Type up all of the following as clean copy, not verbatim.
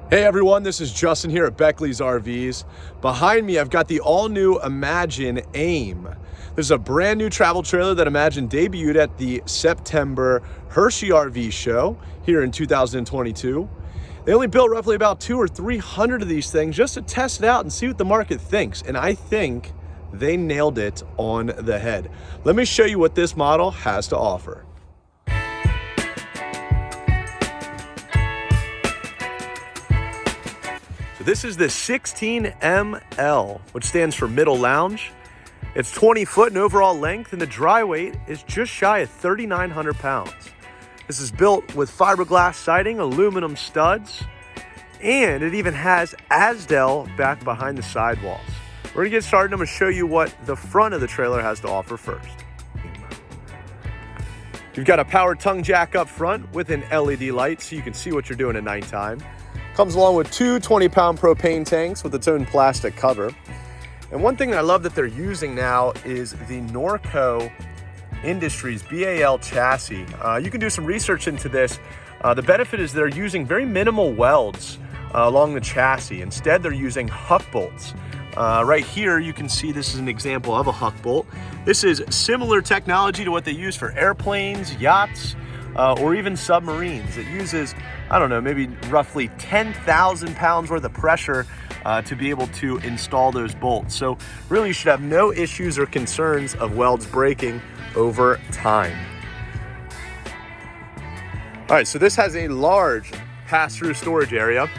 Hey everyone, this is Justin here at Beckley's RVs. Behind me, I've got the all-new Imagine AIM. This is a brand new travel trailer that Imagine debuted at the September Hershey RV show here in 2022. They only built roughly about 200 or 300 of these things just to test it out and see what the market thinks. And I think they nailed it on the head. Let me show you what this model has to offer. This is the 16ML, which stands for middle lounge. It's 20 foot in overall length, and the dry weight is just shy of 3,900 pounds. This is built with fiberglass siding, aluminum studs, and it even has Azdel back behind the sidewalls. We're gonna get started. I'm gonna show you what the front of the trailer has to offer first. You've got a power tongue jack up front with an LED light so you can see what you're doing at nighttime. Comes along with two 20-pound propane tanks with its own plastic cover. And one thing that I love that they're using now is the Norco Industries BAL chassis. You can do some research into this. The benefit is they're using very minimal welds along the chassis. Instead, they're using huck bolts. Right here, you can see this is an example of a huck bolt. This is similar technology to what they use for airplanes, yachts, or even submarines. It uses, I don't know, maybe roughly 10,000 pounds worth of pressure to be able to install those bolts. So really you should have no issues or concerns of welds breaking over time. All right, so this has a large pass-through storage area.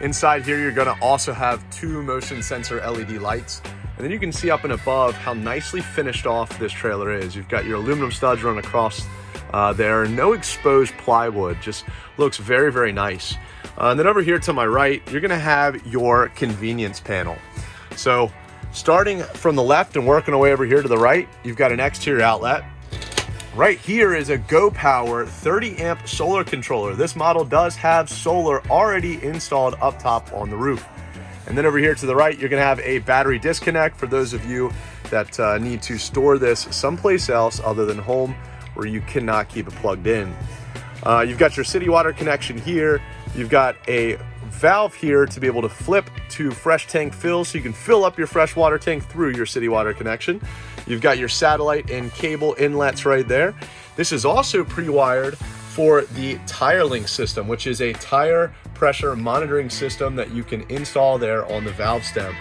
Inside here, you're gonna also have two motion sensor LED lights. And then you can see up and above how nicely finished off this trailer is. You've got your aluminum studs running across there, no exposed plywood, just looks very, very nice. And then over here to my right, you're gonna have your convenience panel. So starting from the left and working our way over here to the right, you've got an exterior outlet. Right here is a GoPower 30 amp solar controller. This model does have solar already installed up top on the roof. And then over here to the right, you're gonna have a battery disconnect for those of you that need to store this someplace else other than home, where you cannot keep it plugged in. You've got your city water connection here. You've got a valve here to be able to flip to fresh tank fill, so you can fill up your fresh water tank through your city water connection. You've got your satellite and cable inlets right there. This is also pre-wired for the tire link system, which is a tire pressure monitoring system that you can install there on the valve stems.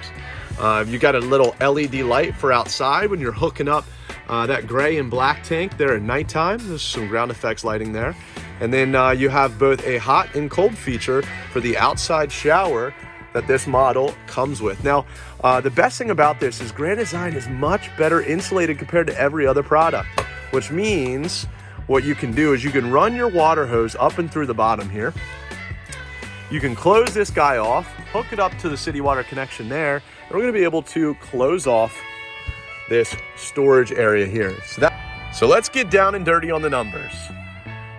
You've got a little LED light for outside when you're hooking up that gray and black tank there at nighttime. There's some ground effects lighting there. And then you have both a hot and cold feature for the outside shower that this model comes with. Now, the best thing about this is Grand Design is much better insulated compared to every other product, which means what you can do is you can run your water hose up and through the bottom here. You can close this guy off, hook it up to the city water connection there, and we're gonna be able to close off this storage area here. So let's get down and dirty on the numbers.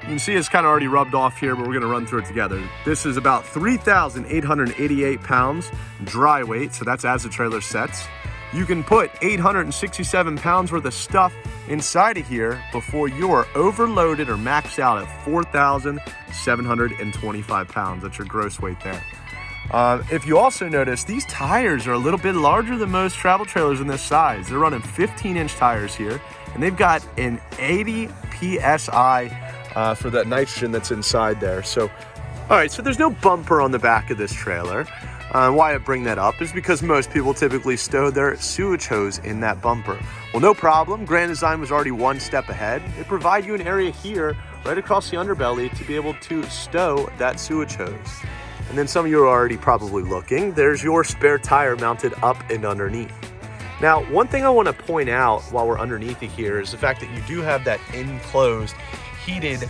You can see it's kind of already rubbed off here, but we're gonna run through it together. This is about 3,888 pounds dry weight, so that's as the trailer sets. You can put 867 pounds worth of stuff inside of here before you're overloaded or maxed out at 4,725 pounds. That's your gross weight there. If you also notice, these tires are a little bit larger than most travel trailers in this size. They're running 15-inch tires here, and they've got an 80 PSI for that nitrogen that's inside there. So, all right, so there's no bumper on the back of this trailer. Why I bring that up is because most people typically stow their sewage hose in that bumper. Well, no problem. Grand Design was already one step ahead. They provide you an area here right across the underbelly to be able to stow that sewage hose. And then some of you are already probably looking, there's your spare tire mounted up and underneath. Now, one thing I want to point out while we're underneath it here is the fact that you do have that enclosed heated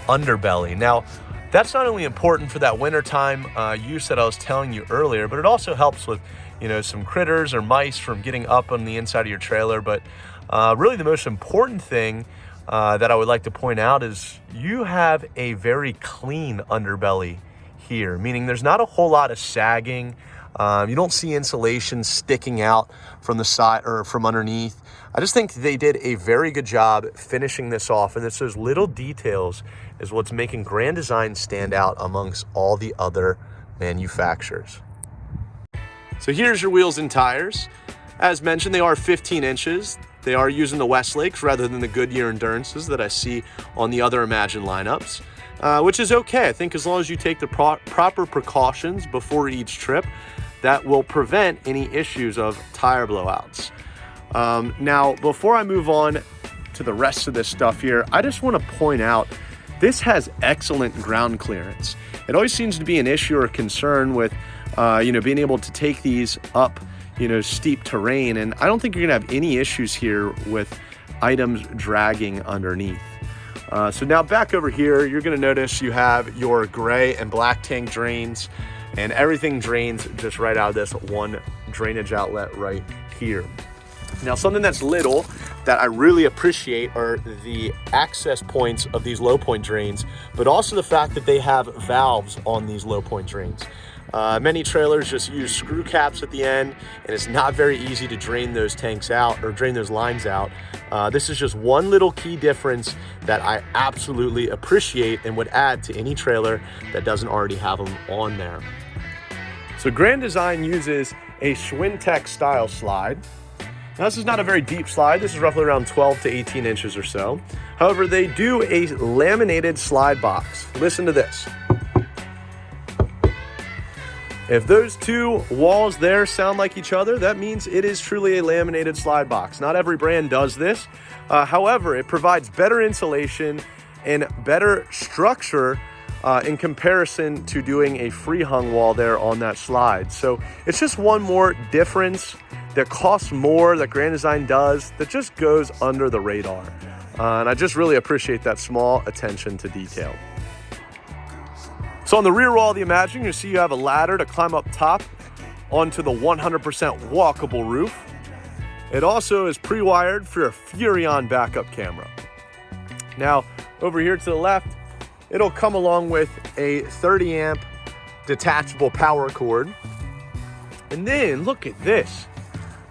underbelly. Now, that's not only important for that wintertime use that I was telling you earlier, but it also helps with, you know, some critters or mice from getting up on the inside of your trailer. But really the most important thing that I would like to point out is you have a very clean underbelly here, meaning there's not a whole lot of sagging. You don't see insulation sticking out from the side or from underneath. I just think they did a very good job finishing this off, and it's those little details is what's making Grand Design stand out amongst all the other manufacturers. So here's your wheels and tires. As mentioned, they are 15 inches. They are using the Westlakes rather than the Goodyear Endurances that I see on the other Imagine lineups, which is okay. I think as long as you take the proper precautions before each trip, that will prevent any issues of tire blowouts. Now, before I move on to the rest of this stuff here, I just want to point out this has excellent ground clearance. It always seems to be an issue or concern with being able to take these up steep terrain, and I don't think you're gonna have any issues here with items dragging underneath. So now back over here, you're gonna notice you have your gray and black tank drains, and everything drains just right out of this one drainage outlet right here. Now, something that's little that I really appreciate are the access points of these low point drains, but also the fact that they have valves on these low point drains. Many trailers just use screw caps at the end, and it's not very easy to drain those tanks out or drain those lines out. This is just one little key difference that I absolutely appreciate and would add to any trailer that doesn't already have them on there. So Grand Design uses a Schwintek style slide. Now, this is not a very deep slide. This is roughly around 12 to 18 inches or so. However, they do a laminated slide box. Listen to this. If those two walls there sound like each other, that means it is truly a laminated slide box. Not every brand does this. However, it provides better insulation and better structure in comparison to doing a free hung wall there on that slide. So it's just one more difference that costs more that Grand Design does that just goes under the radar. And I just really appreciate that small attention to detail. So on the rear wall of the Imagine, you see you have a ladder to climb up top onto the 100% walkable roof. It also is pre-wired for a Furrion backup camera. Now, over here to the left, it'll come along with a 30 amp detachable power cord. And then look at this.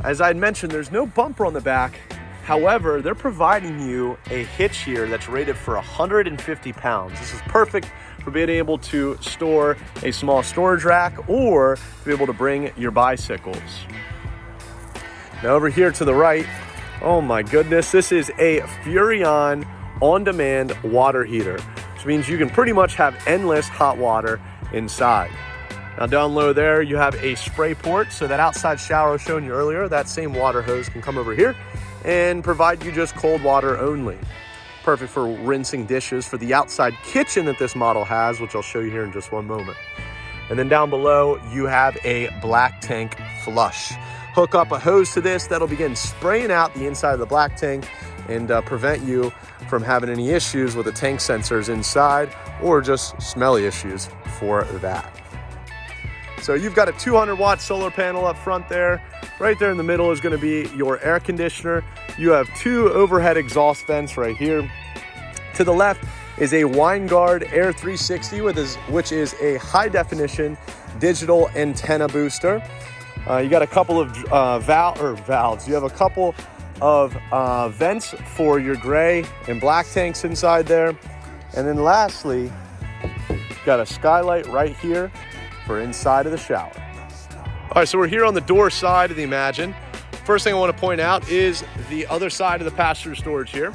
As I had mentioned, there's no bumper on the back. However, they're providing you a hitch here that's rated for 150 pounds. This is perfect for being able to store a small storage rack or to be able to bring your bicycles. Now over here to the right, oh my goodness, this is a Furrion on-demand water heater, which means you can pretty much have endless hot water inside. Now down low there, you have a spray port, so that outside shower I was showing you earlier, that same water hose can come over here and provide you just cold water only. Perfect for rinsing dishes for the outside kitchen that this model has, which I'll show you here in just one moment. And then down below, you have a black tank flush. Hook up a hose to this, that'll begin spraying out the inside of the black tank and prevent you from having any issues with the tank sensors inside or just smelly issues for that. So you've got a 200-watt solar panel up front there. Right there in the middle is going to be your air conditioner. You have two overhead exhaust vents right here. To the left is a Winegard Air 360, which is a high-definition digital antenna booster. You got a couple of valves. You have a couple of vents for your gray and black tanks inside there. And then lastly, got a skylight right here for inside of the shower. All right, so we're here on the door side of the Imagine. First thing I want to point out is the other side of the pass-through storage here.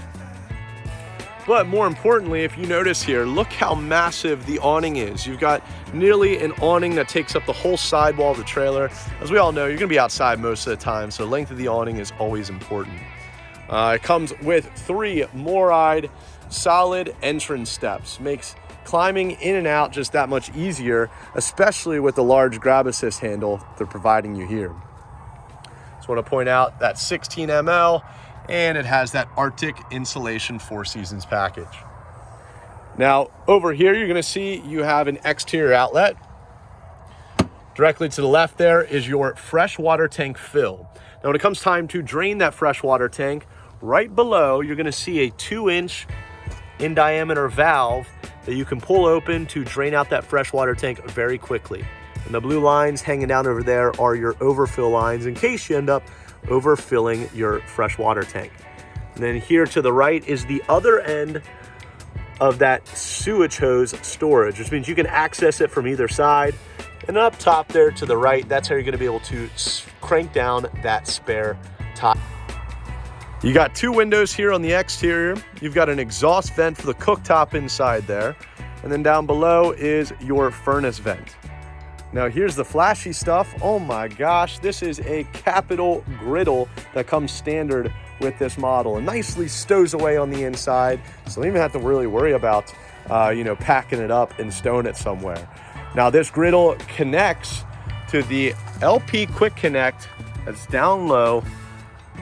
But more importantly, if you notice here, look how massive the awning is. You've got nearly an awning that takes up the whole sidewall of the trailer. As we all know, you're gonna be outside most of the time, so the length of the awning is always important. It comes with 3 Moride solid entrance steps. Makes climbing in and out just that much easier, especially with the large grab assist handle they're providing you here. Just want to point out that 16 ml, and it has that Arctic insulation 4 seasons package. Now over here, you're going to see you have an exterior outlet. Directly to the left there is your freshwater tank fill. Now when it comes time to drain that freshwater tank, right below you're going to see a 2-inch in diameter valve that you can pull open to drain out that freshwater tank very quickly. And the blue lines hanging down over there are your overfill lines in case you end up overfilling your freshwater tank. And then here to the right is the other end of that sewage hose storage, which means you can access it from either side And up top there to the right, that's how you're gonna be able to crank down that spare top. You got 2 windows here on the exterior. You've got an exhaust vent for the cooktop inside there. And then down below is your furnace vent. Now here's the flashy stuff. Oh my gosh, this is a capital griddle that comes standard with this model and nicely stows away on the inside. So you don't even have to really worry about, packing it up and stowing it somewhere. Now this griddle connects to the LP Quick Connect that's down low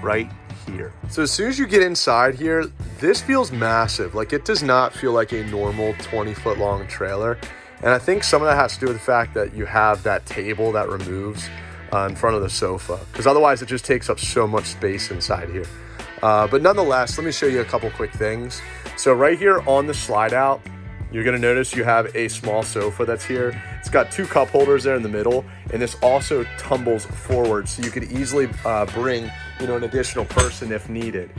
right here. So as soon as you get inside here, this feels massive. Like, it does not feel like a normal 20-foot long trailer. And I think some of that has to do with the fact that you have that table that removes in front of the sofa, because otherwise it just takes up so much space inside here. But nonetheless, let me show you a couple quick things. So right here on the slide out, you're gonna notice you have a small sofa that's here. It's got 2 cup holders there in the middle, and this also tumbles forward, so you could easily bring an additional person if needed.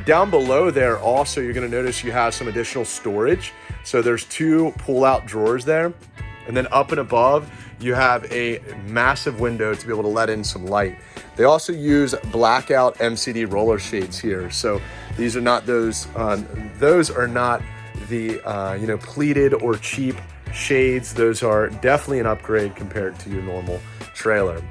Down below there also, you're gonna notice you have some additional storage. So there's 2 pull-out drawers there, and then up and above, you have a massive window to be able to let in some light. They also use blackout MCD roller shades here. So these are not those are not the pleated or cheap shades. Those are definitely an upgrade compared to your normal trailer.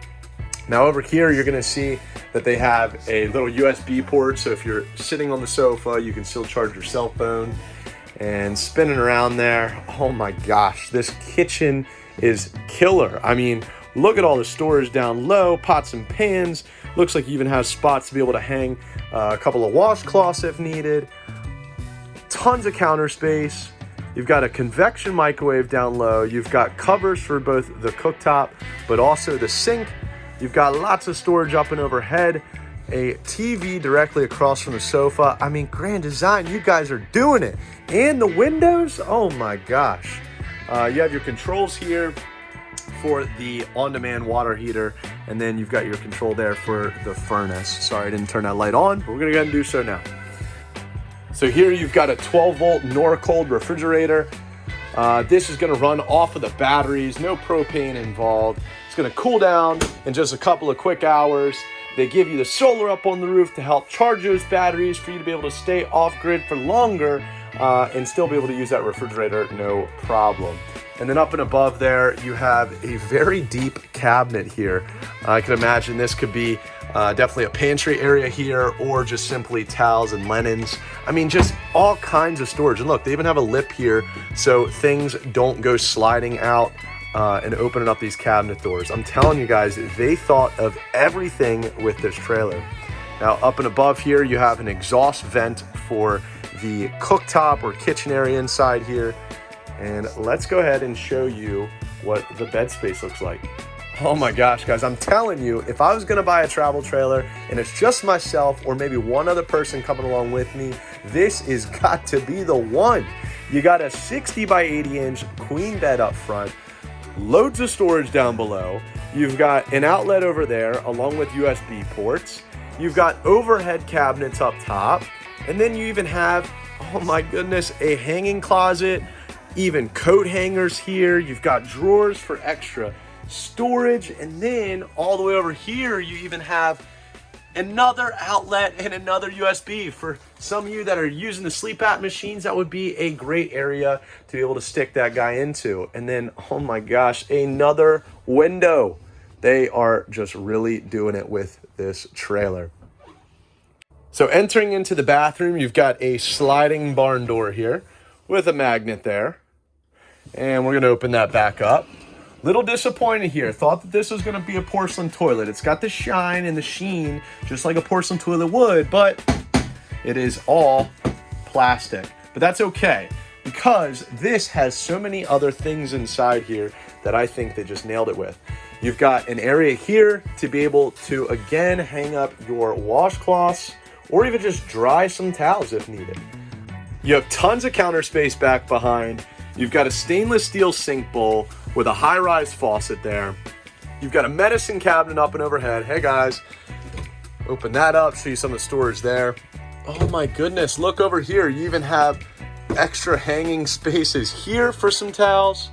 Now over here, you're gonna see that they have a little USB port. So if you're sitting on the sofa, you can still charge your cell phone. And spinning around there, oh my gosh, this kitchen is killer. I mean, look at all the storage down low, pots and pans. Looks like you even have spots to be able to hang a couple of washcloths if needed. Tons of counter space. You've got a convection microwave down low. You've got covers for both the cooktop, but also the sink. You've got lots of storage up and overhead. A TV directly across from the sofa. I mean, grand design, you guys are doing it. And the windows, oh my gosh. You have your controls here for the on-demand water heater, and then you've got your control there for the furnace. Sorry, I didn't turn that light on, but we're gonna go ahead and do so now. So here you've got a 12-volt Norcold refrigerator. This is gonna run off of the batteries, no propane involved. It's gonna cool down in just a couple of quick hours. They give you the solar up on the roof to help charge those batteries for you to be able to stay off-grid for longer and still be able to use that refrigerator, no problem. And then up and above there, you have a very deep cabinet here. I can imagine this could be definitely a pantry area here, or just simply towels and linens. I mean, just all kinds of storage. And look, they even have a lip here so things don't go sliding out and opening up these cabinet doors. I'm telling you guys, they thought of everything with this trailer. Now up and above here, you have an exhaust vent for the cooktop or kitchen area inside here. And let's go ahead and show you what the bed space looks like. Oh my gosh, guys, I'm telling you, if I was gonna buy a travel trailer and it's just myself or maybe one other person coming along with me, this is got to be the one. You got a 60 by 80 inch queen bed up front, loads of storage down below. You've got an outlet over there along with USB ports. You've got overhead cabinets up top. And then you even have, oh my goodness, a hanging closet, even coat hangers here. You've got drawers for extra storage. And then all the way over here, you even have another outlet and another USB. For some of you that are using the sleep app machines, that would be a great area to be able to stick that guy into. And then, oh my gosh, another window. They are just really doing it with this trailer. So entering into the bathroom, you've got a sliding barn door here with a magnet there. And we're gonna open that back up. Little disappointed here. Thought that this was gonna be a porcelain toilet. It's got the shine and the sheen, just like a porcelain toilet would, but it is all plastic. But that's okay, because this has so many other things inside here that I think they just nailed it with. You've got an area here to be able to, again, hang up your washcloths, or even just dry some towels if needed. You have tons of counter space back behind. You've got a stainless steel sink bowl with a high-rise faucet there. You've got a medicine cabinet up and overhead. Hey guys, open that up, show you some of the storage there. Oh my goodness, look over here. You even have extra hanging spaces here for some towels.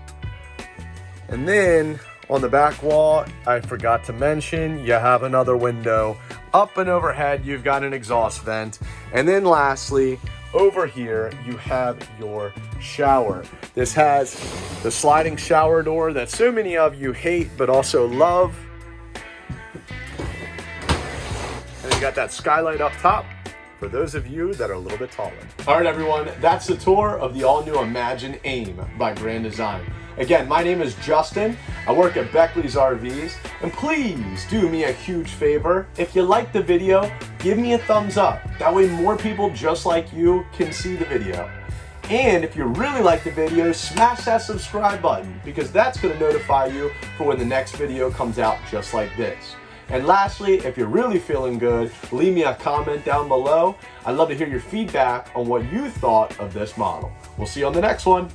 And then On the back wall, I forgot to mention, you have another window. Up and overhead, you've got an exhaust vent. And then lastly, over here, you have your shower. This has the sliding shower door that so many of you hate, but also love. And you got that skylight up top for those of you that are a little bit taller. All right, everyone, that's the tour of the all-new Imagine AIM by Grand Design. Again, my name is Justin. I work at Beckley's RVs, and please do me a huge favor. If you like the video, give me a thumbs up. That way more people just like you can see the video. And if you really like the video, smash that subscribe button, because that's gonna notify you for when the next video comes out just like this. And lastly, if you're really feeling good, leave me a comment down below. I'd love to hear your feedback on what you thought of this model. We'll see you on the next one.